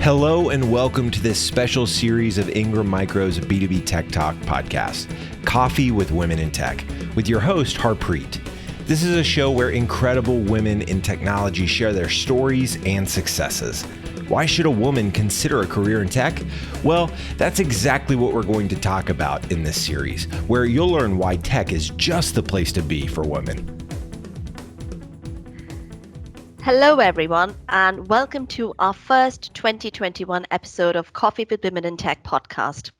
Hello and welcome to this special series of Ingram Micro's B2B Tech Talk podcast, Coffee with Women in Tech, with your host, Harpreet. This is a show where incredible women in technology share their stories and successes. Why should a woman consider a career in tech? Well, that's exactly what we're going to talk about in this series, where you'll learn why tech is just the place to be for women. Hello, everyone, and welcome to our first 2021 episode of Coffee with Women in Tech podcast.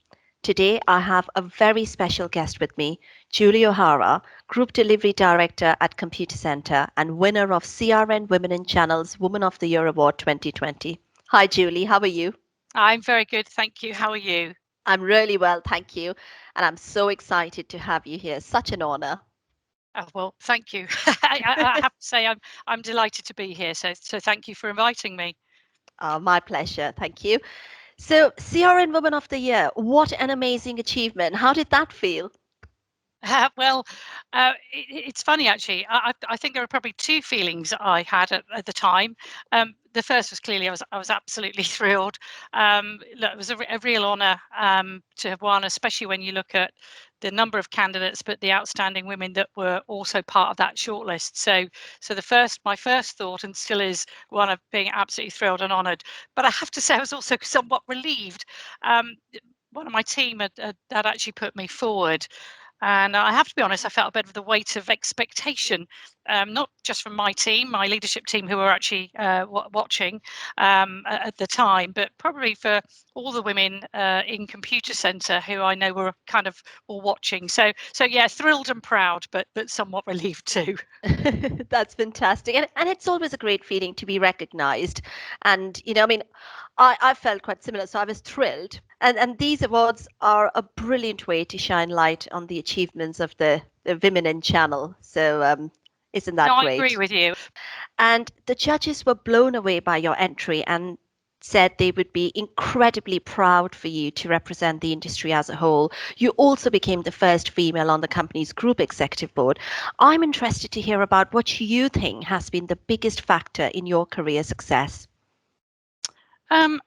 Today, I have a very special guest with me, Julie O'Hara, Group Delivery Director at Computacenter and winner of CRN Women in Channel's Woman of the Year Award 2020. Hi, Julie. How are you? I'm very good, thank you. How are you? I'm really well, thank you. And I'm so excited to have you here. Such an honor. Oh, well, thank you. I have to say I'm delighted to be here. So thank you for inviting me. My pleasure. Thank you. So, CRN Woman of the Year, what an amazing achievement. How did that feel? It's funny actually. I think there were probably two feelings I had at the time. The first was clearly I was absolutely thrilled. Look, it was a real honour to have won, especially when you look at the number of candidates, but the outstanding women that were also part of that shortlist. So my first thought, and still is one of being absolutely thrilled and honoured. But I have to say, I was also somewhat relieved. One of my team had actually put me forward. And I have to be honest, I felt a bit of the weight of expectation, not just from my team, my leadership team, who were actually watching at the time, but probably for all the women in Computacenter who I know were kind of all watching. So yeah, thrilled and proud, but somewhat relieved too. That's fantastic. And it's always a great feeling to be recognized. And, I felt quite similar. So I was thrilled. And these awards are a brilliant way to shine light on the achievements of the women in channel. So isn't that No, I great? agree with you. And the judges were blown away by your entry and said they would be incredibly proud for you to represent the industry as a whole. You also became the first female on the company's group executive board. I'm interested to hear about what you think has been the biggest factor in your career success. I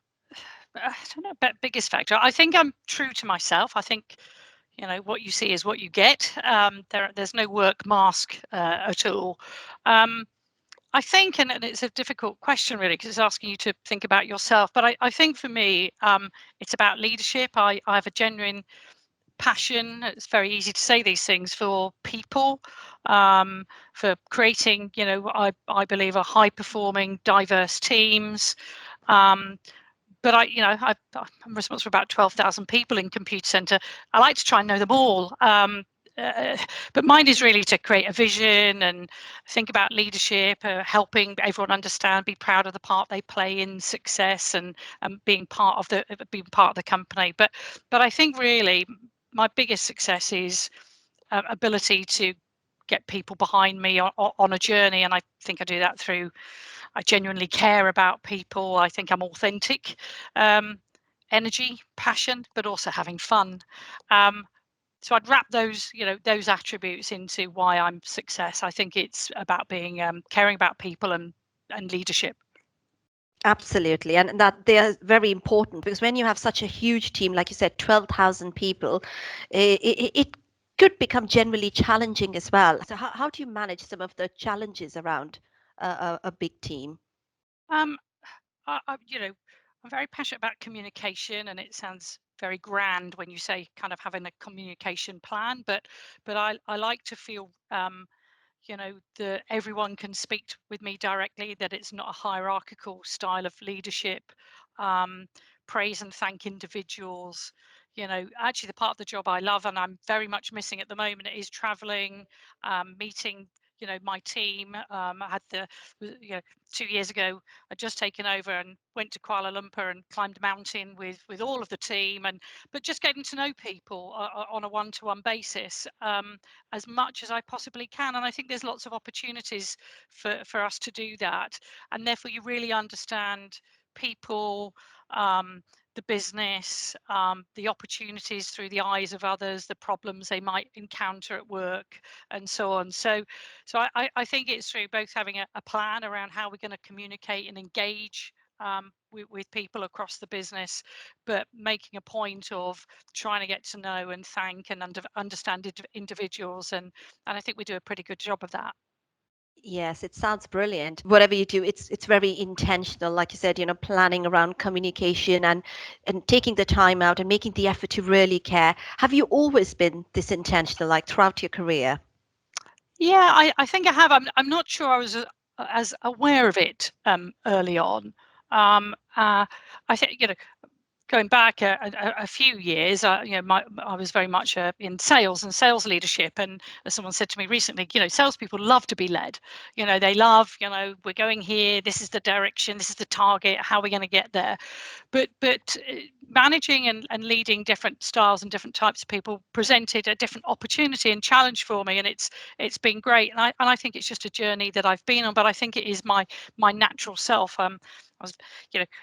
don't know about biggest factor. I think I'm true to myself. I think what you see is what you get. There's no work mask at all. I think, and it's a difficult question really, because it's asking you to think about yourself. But I think for me, it's about leadership. I have a genuine passion. It's very easy to say these things for people, for creating, I believe, a high performing, diverse teams. But I'm responsible for about 12,000 people in Computacenter. I like to try and know them all. But mine is really to create a vision and think about leadership, helping everyone understand, be proud of the part they play in success, and being part of the company. But I think really my biggest success is ability to get people behind me on a journey, and I think I do that through I genuinely care about people. I think I'm authentic, energy, passion, but also having fun. So I'd wrap those attributes into why I'm success. I think it's about being caring about people and leadership. Absolutely. And that they're very important because when you have such a huge team, like you said, 12,000 people, it could become generally challenging as well. So how do you manage some of the challenges around a big team? Um, I'm very passionate about communication, and it sounds very grand when you say kind of having a communication plan, but I like to feel that everyone can speak with me directly, that it's not a hierarchical style of leadership. um, Praise and thank individuals. Actually, the part of the job I love and I'm very much missing at the moment is traveling, meeting my team. I had 2 years ago, I'd just taken over and went to Kuala Lumpur and climbed a mountain with all of the team, but just getting to know people on a one-to-one basis, as much as I possibly can. And I think there's lots of opportunities for us to do that. And therefore, you really understand people, the business, the opportunities through the eyes of others, the problems they might encounter at work, and so on. So I think it's through both having a plan around how we're going to communicate and engage with people across the business, but making a point of trying to get to know and thank and understand individuals. And I think we do a pretty good job of that. Yes, it sounds brilliant. Whatever you do, it's very intentional, like you said, planning around communication and taking the time out and making the effort to really care. Have you always been this intentional, like throughout your career? Yeah, I think I have. I'm not sure I was as aware of it early on. I think, going back a few years, I was very much in sales and sales leadership. And as someone said to me recently, salespeople love to be led. They love, we're going here. This is the direction. This is the target. How are we going to get there? But managing and leading different styles and different types of people presented a different opportunity and challenge for me, and it's been great. And I think it's just a journey that I've been on, but I think it is my natural self. I was,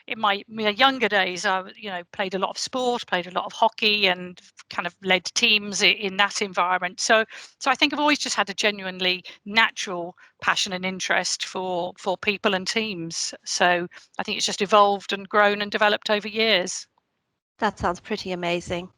in my younger days, I played a lot of sport, played a lot of hockey, and kind of led teams in that environment. So I think I've always just had a genuinely natural passion and interest for people and teams. So I think it's just evolved and grown and developed over years. That sounds pretty amazing.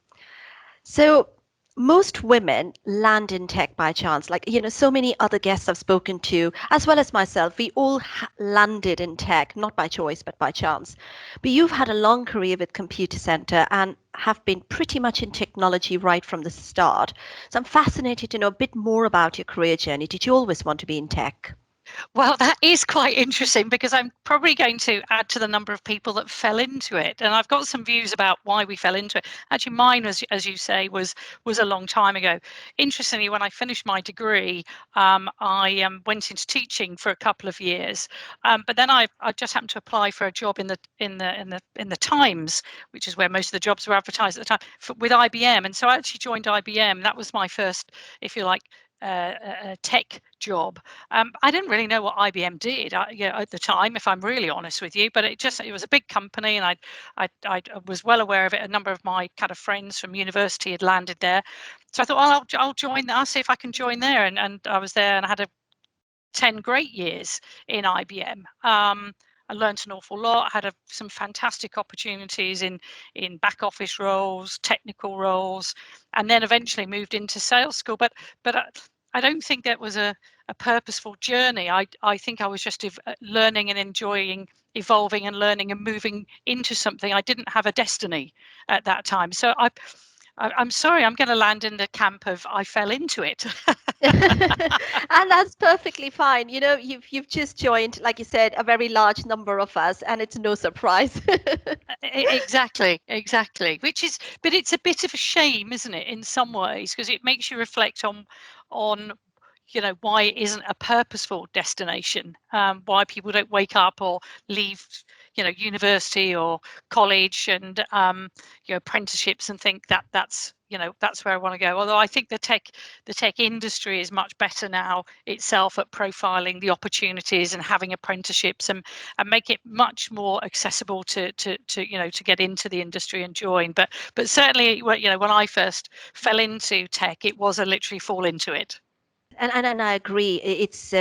So most women land in tech by chance. Like, so many other guests I've spoken to, as well as myself, we all landed in tech, not by choice, but by chance. But you've had a long career with Computacenter and have been pretty much in technology right from the start. So I'm fascinated to know a bit more about your career journey. Did you always want to be in tech? Well, that is quite interesting because I'm probably going to add to the number of people that fell into it, and I've got some views about why we fell into it. Actually, mine, as you say, was a long time ago. Interestingly, when I finished my degree, I went into teaching for a couple of years, but then I just happened to apply for a job in the Times, which is where most of the jobs were advertised at the time, with IBM, and so I actually joined IBM. That was my first, if you like, a tech job. I didn't really know what IBM did, at the time, if I'm really honest with you. But it was a big company, and I was well aware of it. A number of my kind of friends from university had landed there, so I thought, well, I'll join there. I'll see if I can join there, and I was there, and I had 10 great years in IBM. I learned an awful lot. I had some fantastic opportunities in back office roles, technical roles, and then eventually moved into sales school. But I don't think that was a purposeful journey. I think I was just learning and enjoying evolving and learning and moving into something. I didn't have a destiny at that time. So I'm sorry, I'm going to land in the camp of I fell into it. And that's perfectly fine. You've just joined, like you said, a very large number of us, and it's no surprise. Exactly. But it's a bit of a shame, isn't it, in some ways, because it makes you reflect on why it isn't a purposeful destination, why people don't wake up or leave university or college and apprenticeships and think that's where I want to go. Although I think the tech industry is much better now itself at profiling the opportunities and having apprenticeships and make it much more accessible to get into the industry and join. But certainly, when I first fell into tech, it was a literally fall into it. And I agree. It's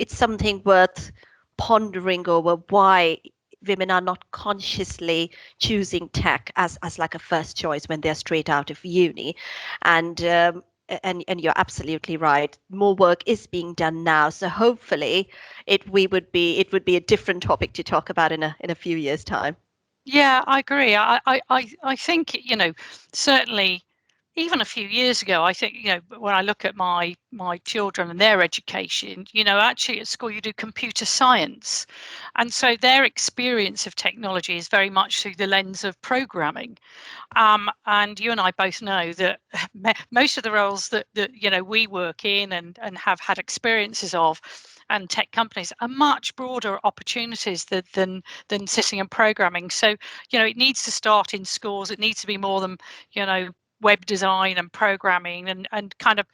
something worth pondering over why women are not consciously choosing tech as like a first choice when they're straight out of uni, and and you're absolutely right. More work is being done now, so hopefully it would be a different topic to talk about in a few years' time. Yeah, I agree. I think, certainly even a few years ago, I think, when I look at my children and their education, actually at school you do computer science. And so their experience of technology is very much through the lens of programming. And you and I both know that most of the roles that we work in and have had experiences of, and tech companies are much broader opportunities than sitting and programming. So it needs to start in schools. It needs to be more than web design and programming and kind of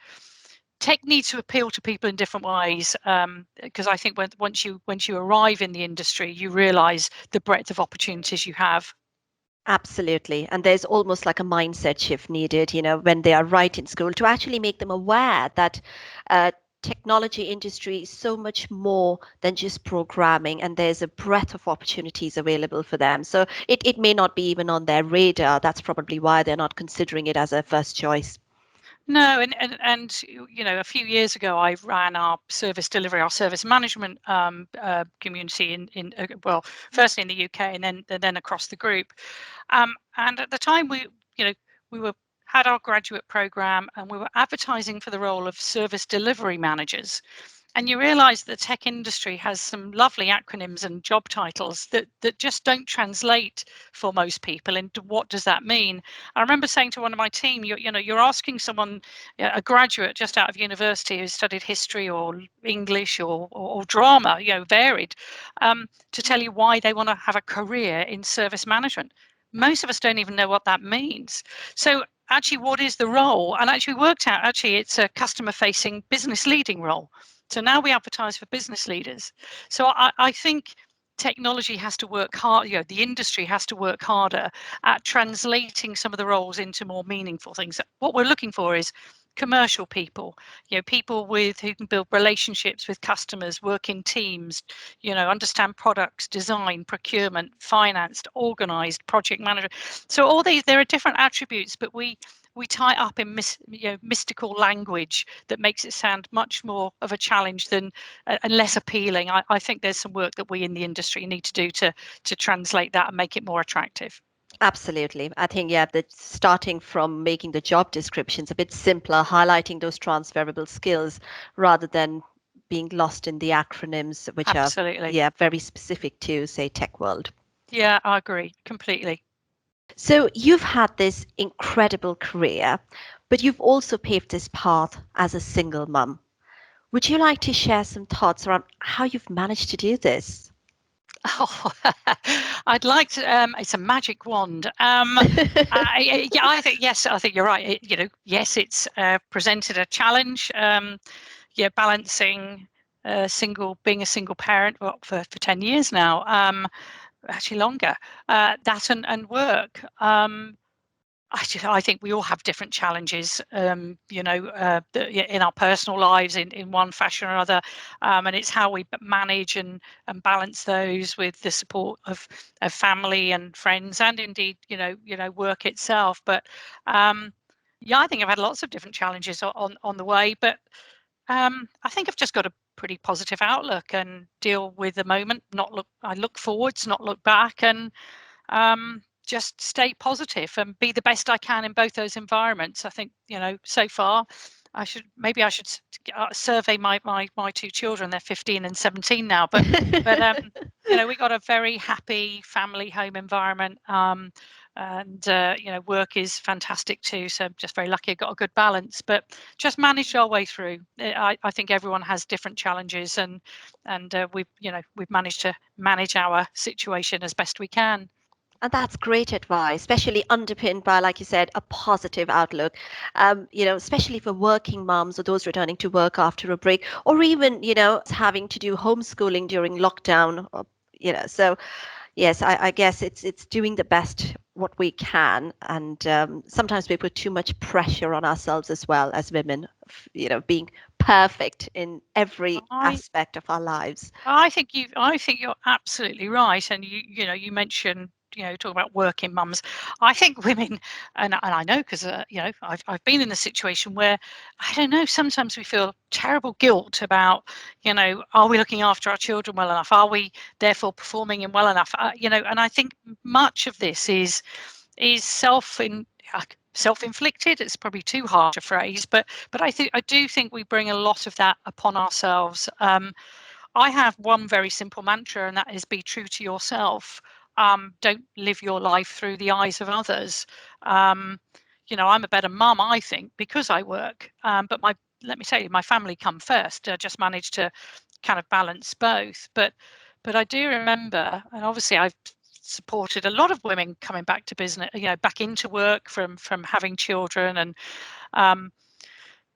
tech needs to appeal to people in different ways, because I think once you arrive in the industry, you realize the breadth of opportunities you have. Absolutely. And there's almost like a mindset shift needed, when they are right in school to actually make them aware that uh, technology industry is so much more than just programming, and there's a breadth of opportunities available for them. So it may not be even on their radar. That's probably why they're not considering it as a first choice. No, and a few years ago, I ran our service delivery, our service management community well, firstly in the UK and then across the group. And at the time, we had our graduate program, and we were advertising for the role of service delivery managers. And you realize the tech industry has some lovely acronyms and job titles that just don't translate for most people into what does that mean. I remember saying to one of my team, you're asking someone, a graduate just out of university who's studied history or English or drama, varied, to tell you why they want to have a career in service management. Most of us don't even know what that means. So actually, what is the role? And actually worked out, it's a customer facing business leading role. So now we advertise for business leaders. So I think technology has to work hard, the industry has to work harder at translating some of the roles into more meaningful things. What we're looking for is commercial people, people who can build relationships with customers, work in teams, understand products, design, procurement, financed, organized, project management. So all these, there are different attributes, but we tie it up in mystical language that makes it sound much more of a challenge than and less appealing. I think there's some work that we in the industry need to do to translate that and make it more attractive. Absolutely. I think, yeah, that starting from making the job descriptions a bit simpler, highlighting those transferable skills rather than being lost in the acronyms, which are, Absolutely. yeah, very specific to, say, tech world. Yeah, I agree completely. So you've had this incredible career, but you've also paved this path as a single mum. Would you like to share some thoughts around how you've managed to do this? Oh, I'd like to. It's a magic wand. I think yes. I think you're right. Yes, it's presented a challenge. Balancing being a single parent for 10 years now. Actually longer. That and work. I think we all have different challenges, in our personal lives in one fashion or another, and it's how we manage and balance those with the support of family and friends, and indeed, work itself. But yeah, I think I've had lots of different challenges on the way, but I think I've just got a pretty positive outlook and deal with the moment. I look forwards, not look back, and just stay positive and be the best I can in both those environments. I think, so far I should survey my two children. They're 15 and 17 now, but we got a very happy family home environment. And work is fantastic too. So I'm just very lucky I got a good balance, but just managed our way through. I think everyone has different challenges, and we've managed to manage our situation as best we can. And that's great advice, especially underpinned by, like you said, a positive outlook. Especially for working moms or those returning to work after a break, or even, having to do homeschooling during lockdown. So yes, I guess it's doing the best what we can, and sometimes we put too much pressure on ourselves as well as women, being perfect in every I aspect of our lives. I think you're absolutely right. And you mentioned, talk about working mums. I think women, and I know because I've been in the situation where I don't know. Sometimes we feel terrible guilt about, are we looking after our children well enough? Are we therefore performing in well enough? And I think much of this is self-inflicted. It's probably too harsh a phrase, but I do think we bring a lot of that upon ourselves. I have one very simple mantra, and that is be true to yourself. Don't live your life through the eyes of others. I'm a better mum, I think, because I work. But let me tell you, my family come first. I just managed to kind of balance both. But I do remember, and obviously I've supported a lot of women coming back to business, back into work from having children, and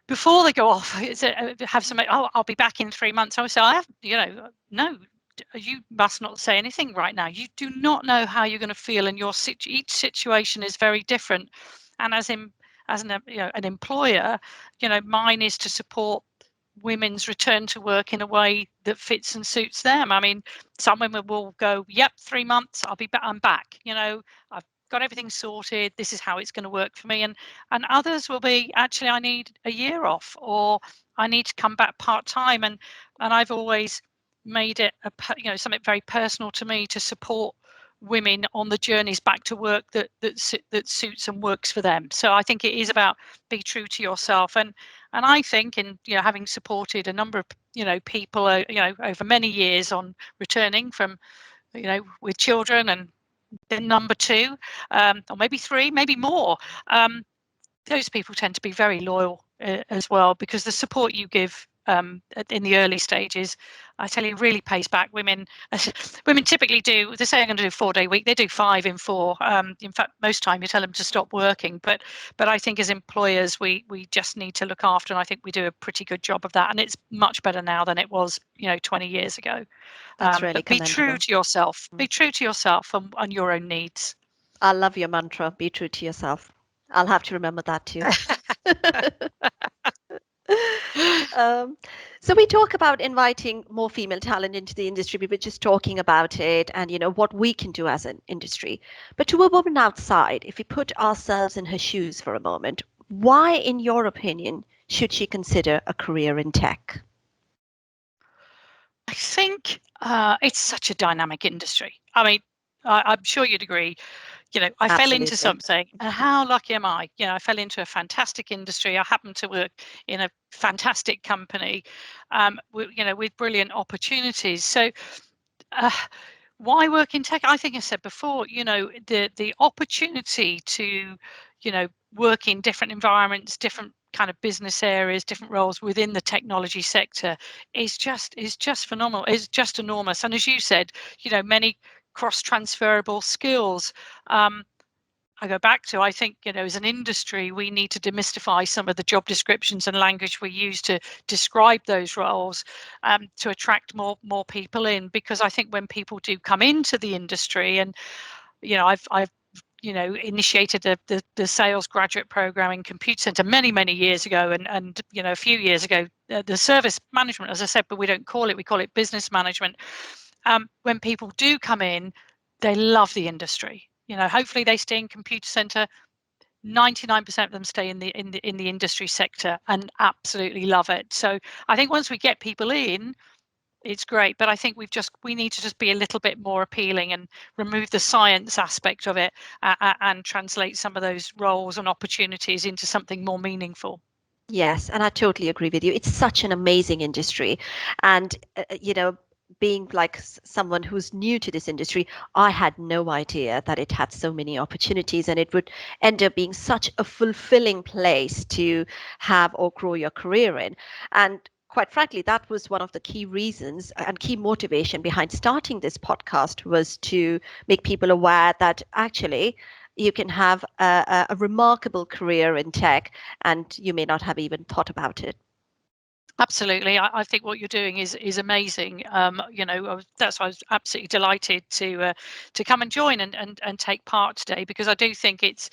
before they go off, have some. Oh, I'll be back in 3 months. I would say, I have, no, you must not say anything right now. You do not know how you're going to feel, and each situation is very different. And as an employer, mine is to support women's return to work in a way that fits and suits them. I mean, some women will go, yep, 3 months, I'm back. I've got everything sorted. This is how it's going to work for me. And others will be, actually, I need a year off, or I need to come back part-time. And I've always made it something very personal to me to support women on the journeys back to work that suits and works for them. So I think it is about be true to yourself. And I think, in having supported a number of people over many years on returning from with children, and then number two, or maybe three, maybe more, those people tend to be very loyal as well, because the support you give in the early stages, I tell you, really pays back. Women typically do, they say I'm going to do a 4-day week, they do 5 in 4. In fact, most time you tell them to stop working. But I think as employers, we just need to look after, and I think we do a pretty good job of that. And it's much better now than it was 20 years ago. That's really But be true commendable. to yourself. Be true to yourself and your own needs. I love your mantra, be true to yourself. I'll have to remember that too. Um, so we talk about inviting more female talent into the industry. We were just talking about it, and what we can do as an industry. But to a woman outside, if we put ourselves in her shoes for a moment, why, in your opinion, should she consider a career in tech? I think it's such a dynamic industry. I mean, I'm sure you'd agree. I fell into Absolutely. something, and how lucky am I? I fell into a fantastic industry. I happen to work in a fantastic company, with brilliant opportunities. So, uh, why work in tech? I think I said before, the opportunity to, work in different environments, different kind of business areas, different roles within the technology sector is just phenomenal. It's just enormous. And as you said, many cross transferable skills. I go back to, I think, as an industry, we need to demystify some of the job descriptions and language we use to describe those roles, to attract more people in. Because I think when people do come into the industry, and I've initiated the sales graduate program in Computacenter many years ago, and a few years ago, the service management, as I said, but we don't call it, we call it business management. When people do come in, they love the industry. Hopefully they stay in Computacenter. 99% of them stay in the industry sector and absolutely love it. So I think once we get people in, it's great. But I think we need to just be a little bit more appealing and remove the science aspect of it, and translate some of those roles and opportunities into something more meaningful. Yes, and I totally agree with you. It's such an amazing industry. And, being like someone who's new to this industry, I had no idea that it had so many opportunities, and it would end up being such a fulfilling place to have or grow your career in. And quite frankly, that was one of the key reasons and key motivation behind starting this podcast, was to make people aware that actually you can have a remarkable career in tech and you may not have even thought about it. Absolutely. I think what you're doing is amazing. That's why I was absolutely delighted to come and join and take part today, because I do think it's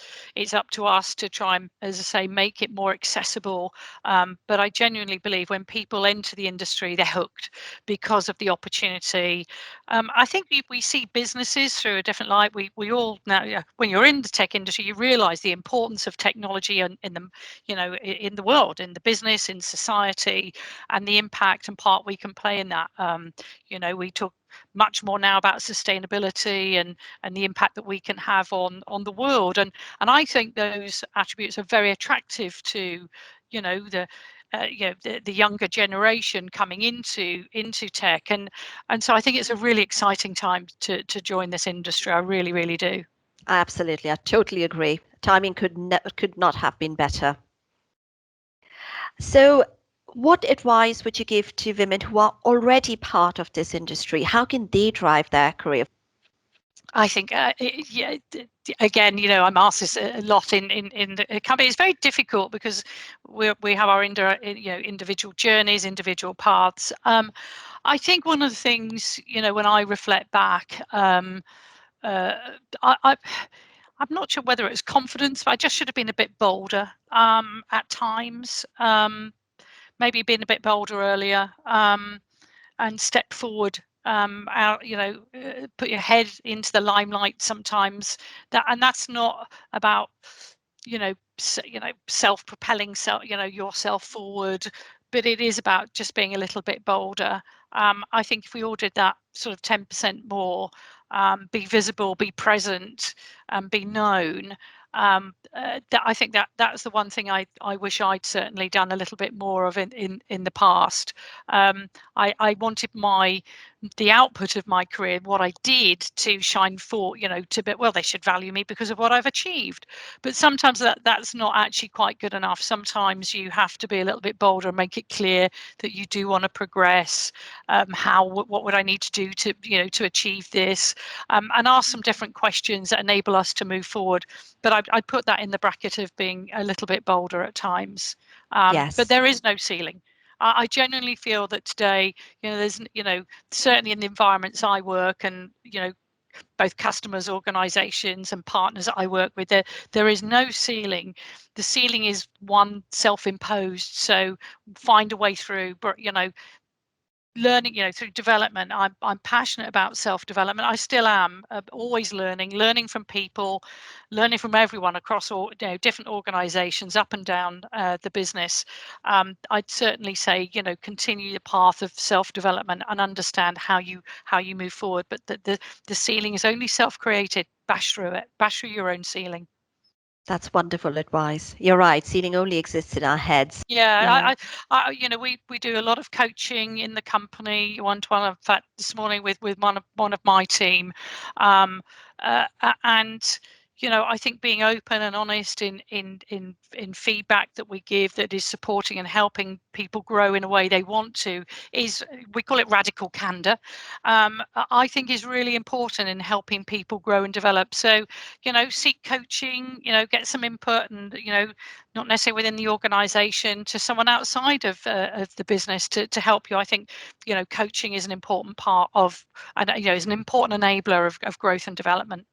up to us to try and, as I say, make it more accessible. But I genuinely believe when people enter the industry, they're hooked because of the opportunity. I think we see businesses through a different light. We all now, when you're in the tech industry, you realise the importance of technology in the in the world, in the business, in society, and the impact and part we can play in that. We talk much more now about sustainability and the impact that we can have on the world, and I think those attributes are very attractive to the younger generation coming into tech, and so I think it's a really exciting time to join this industry. I really do. Absolutely, I totally agree. Timing could not have been better. So, what advice would you give to women who are already part of this industry? How can they drive their career? I think, again, I'm asked this a lot in the company. It's very difficult because we have our individual journeys, individual paths. I think one of the things, when I reflect back, I I'm not sure whether it was confidence, but I just should have been a bit bolder at times. maybe been a bit bolder earlier, and step forward, out, put your head into the limelight sometimes. That's not about, self-propelling yourself forward, but it is about just being a little bit bolder. I think if we all did that sort of 10% more, be visible, be present, and be known. I think that's the one thing I wish I'd certainly done a little bit more of in the past. I wanted the output of my career, what I did, to shine for, to be, well, they should value me because of what I've achieved. But sometimes that's not actually quite good enough. Sometimes you have to be a little bit bolder and make it clear that you do want to progress. What would I need to do to achieve this, and ask some different questions that enable us to move forward. But I'd put that in the bracket of being a little bit bolder at times. But Yes. there is no ceiling. I genuinely feel that today, there's, certainly in the environments I work, and, both customers, organizations, and partners that I work with, there is no ceiling. The ceiling is one self-imposed. So find a way through, but, learning, through development. I'm passionate about self-development. I still am, always learning from people, learning from everyone across all, different organizations up and down the business. I'd certainly say, continue the path of self-development and understand how you move forward. But the ceiling is only self-created. Bash through it. Bash through your own ceiling. That's wonderful advice. You're right. Ceiling only exists in our heads. Yeah, we do a lot of coaching in the company, one-to-one. In fact, this morning with one of my team, and I think being open and honest in feedback that we give, that is supporting and helping people grow in a way they want to, we call it radical candor. I think is really important in helping people grow and develop. So, seek coaching, get some input, and not necessarily within the organization, to someone outside of the business to help you. I think, coaching is an important part of, and is an important enabler of growth and development.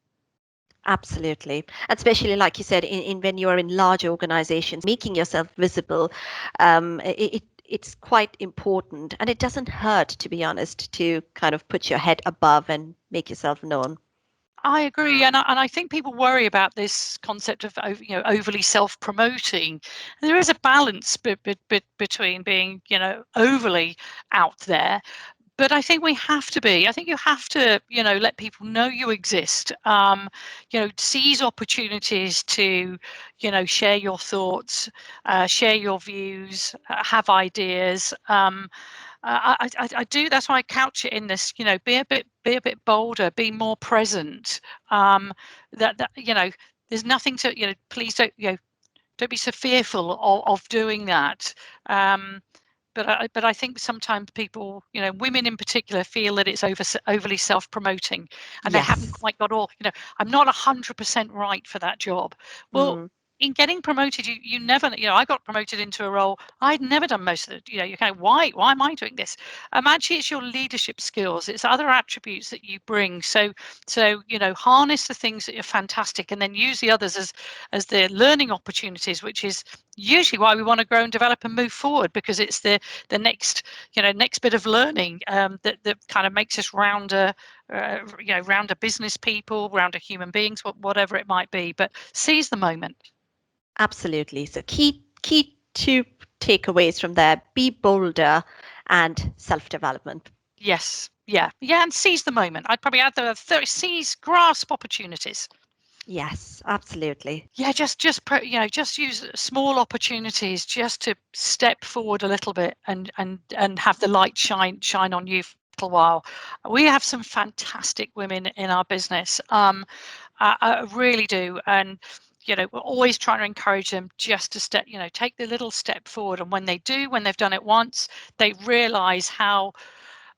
Absolutely. Especially, like you said, in when you're in large organizations, making yourself visible, it's quite important. And it doesn't hurt, to be honest, to kind of put your head above and make yourself known. I agree, and I think people worry about this concept of overly self-promoting. There is a balance between being overly out there, but I think we have to be. I think you have to, let people know you exist. Seize opportunities to, share your thoughts, share your views, have ideas. I do. That's why I couch it in this. Be a bit bolder, be more present. That there's nothing to, please don't be so fearful of doing that. But I think sometimes people, women in particular, feel that it's overly self-promoting, and they haven't Yes. quite got all. I'm not 100% right for that job. Well, Mm. in getting promoted, you never, I got promoted into a role I'd never done most of it. You kind of, why am I doing this? Actually, it's your leadership skills, it's other attributes that you bring. So harness the things that are fantastic, and then use the others as the learning opportunities, which is usually why we want to grow and develop and move forward, because it's the next bit of learning, that kind of makes us rounder, rounder business people, rounder human beings, whatever it might be. But seize the moment. Absolutely. So key two takeaways from there: be bolder and self-development. Yes, yeah, and seize the moment. I'd probably add the grasp opportunities. Yes, absolutely. Yeah, just use small opportunities just to step forward a little bit, and have the light shine on you for a little while. We have some fantastic women in our business. I really do, and we're always trying to encourage them just to take the little step forward. And when they do, when they've done it once, they realize how,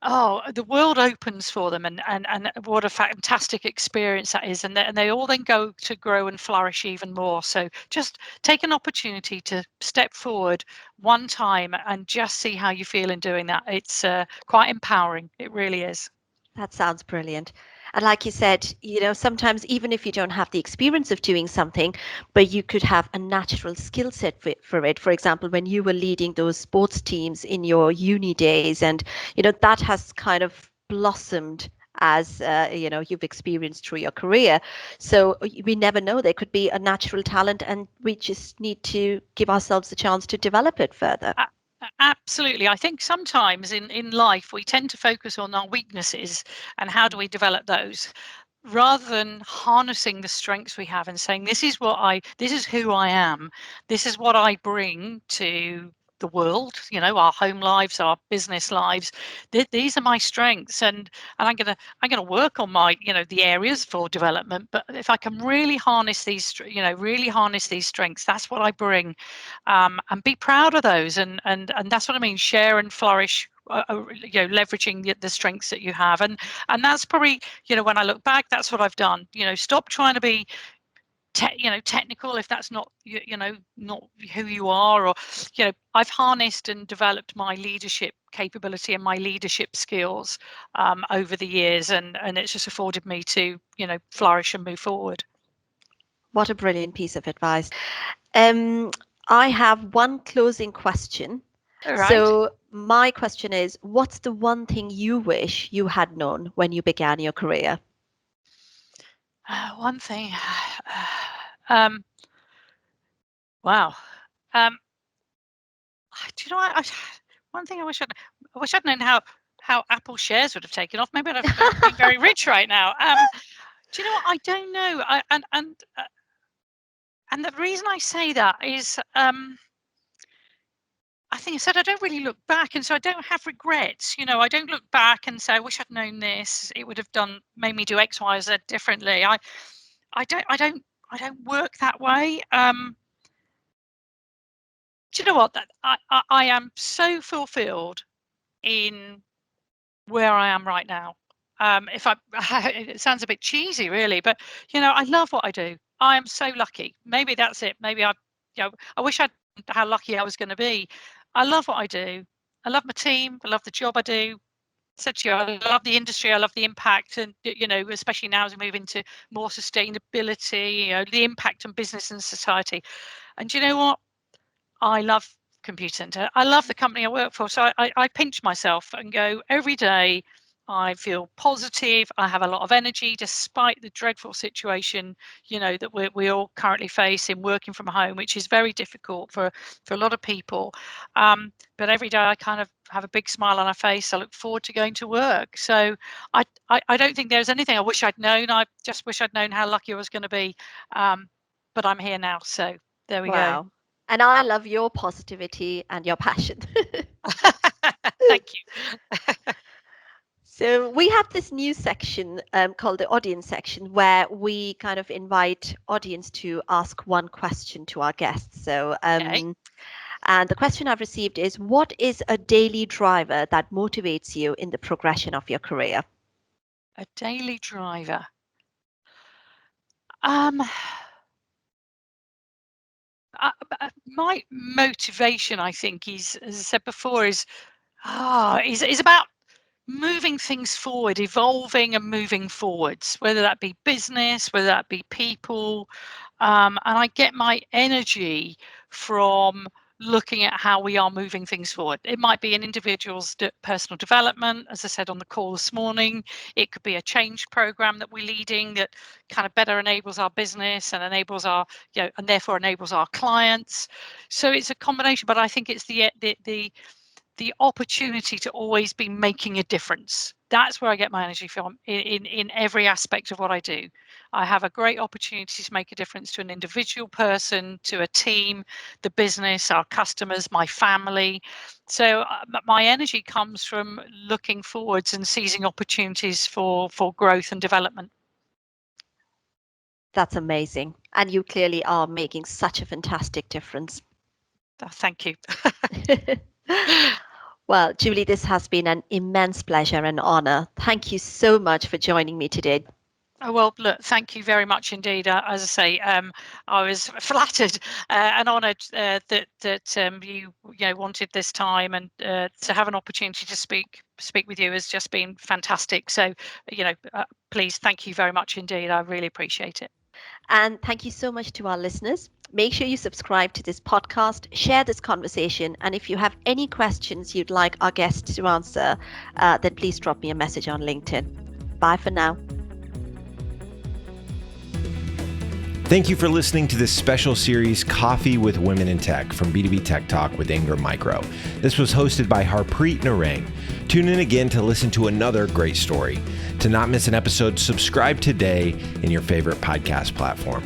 the world opens for them, and what a fantastic experience that is. And they all then go to grow and flourish even more. So just take an opportunity to step forward one time and just see how you feel in doing that. It's quite empowering. It really is. That sounds brilliant. And like you said, sometimes even if you don't have the experience of doing something, but you could have a natural skill set for it. For example, when you were leading those sports teams in your uni days, and, that has kind of blossomed as, you've experienced through your career. So we never know. There could be a natural talent, and we just need to give ourselves a chance to develop it further. Absolutely. I think sometimes in life we tend to focus on our weaknesses and how do we develop those, rather than harnessing the strengths we have and saying, this is who I am, this is what I bring to the world, our home lives, our business lives. These are my strengths, and I'm gonna work on my, the areas for development. But if I can really harness these strengths, that's what I bring, and be proud of those, and that's what I mean. Share and flourish. Leveraging the strengths that you have, and that's probably, when I look back, that's what I've done. Stop trying to be technical if that's not not who you are, or I've harnessed and developed my leadership capability and my leadership skills over the years, and it's just afforded me to flourish and move forward. What a brilliant piece of advice. Um, I have one closing question. All right. So my question is, what's the one thing you wish you had known when you began your career? One thing. um wow. um do you know what, one thing I wish I'd known how Apple shares would have taken off. Maybe I'd have been very rich right now. Do you know what? I don't know. And the reason I say that is, I think I said I don't really look back, and so I don't have regrets. I don't look back and say I wish I'd known this. It would have made me do X, Y, Z differently. I don't work that way. Do you know what? That I am so fulfilled in where I am right now. If I, it sounds a bit cheesy, really, but I love what I do. I am so lucky. Maybe that's it. Maybe I wish I'd how lucky I was going to be. I love what I do. I love my team. I love the job I do. Said to you, I love the industry. I love the impact, and especially now as we move into more sustainability, the impact on business and society. And do you know what? I love Computacenter. I love the company I work for. So I pinch myself and go every day. I feel positive. I have a lot of energy despite the dreadful situation, that we all currently face in working from home, which is very difficult for a lot of people. But every day I kind of have a big smile on my face. I look forward to going to work. So I don't think there's anything I wish I'd known. I just wish I'd known how lucky I was going to be. But I'm here now. So there we go. Wow. And I love your positivity and your passion. Thank you. So we have this new section called the audience section, where we kind of invite audience to ask one question to our guests. So, Okay. and the question I've received is, what is a daily driver that motivates you in the progression of your career? A daily driver. Um, my motivation, I think, is, as I said before, is about moving things forward, evolving and moving forwards, whether that be business, whether that be people. And I get my energy from looking at how we are moving things forward. It might be an individual's personal development, as I said on the call this morning. It could be a change program that we're leading that kind of better enables our business and enables our, and therefore enables our clients. So it's a combination, but I think it's the opportunity to always be making a difference. That's where I get my energy from in every aspect of what I do. I have a great opportunity to make a difference to an individual person, to a team, the business, our customers, my family. So my energy comes from looking forwards and seizing opportunities for growth and development. That's amazing. And you clearly are making such a fantastic difference. Thank you. Well, Julie, this has been an immense pleasure and honor. Thank you so much for joining me today. Oh, well, look, thank you very much indeed. As I say, I was flattered and honoured that you wanted this time and to have an opportunity to speak speak with you has just been fantastic. So, please, thank you very much indeed. I really appreciate it. And thank you so much to our listeners. Make sure you subscribe to this podcast, share this conversation, and if you have any questions you'd like our guests to answer, then please drop me a message on LinkedIn. Bye for now. Thank you for listening to this special series, Coffee with Women in Tech, from B2B Tech Talk with Ingram Micro. This was hosted by Harpreet Narang. Tune in again to listen to another great story. To not miss an episode, subscribe today in your favorite podcast platform.